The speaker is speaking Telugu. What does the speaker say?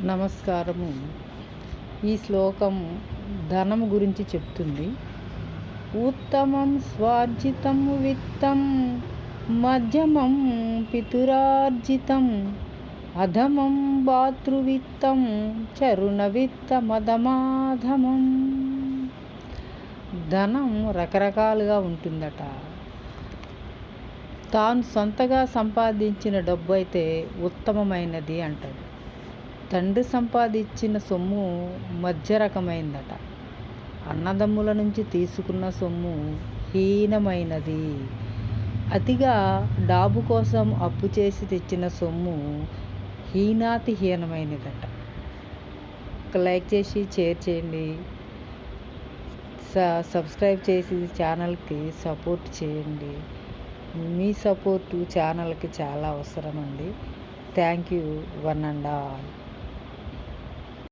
నమస్కారము. ఈ శ్లోకం ధనం గురించి చెప్తుంది. ఉత్తమం స్వార్జితం విత్తం మధ్యమం పితురార్జితం అధమం భాతృవిత్తం చరుణ విత్త మదమాధమం. ధనం రకరకాలుగా ఉంటుందట. తాను సొంతగా సంపాదించిన డబ్బు అయితే ఉత్తమమైనది అంటాడు. తండ్రి సంపాదించిన సొమ్ము మధ్య రకమైందట. అన్నదమ్ముల నుంచి తీసుకున్న సొమ్ము హీనమైనది. అతిగా డాబు కోసం అప్పు చేసి తెచ్చిన సొమ్ము హీనాతిహీనమైనదట. లైక్ చేసి షేర్ చేయండి, సబ్స్క్రైబ్ చేసి ఛానల్కి సపోర్ట్ చేయండి. మీ సపోర్టు ఛానల్కి చాలా అవసరం అండి. Thank you one and all.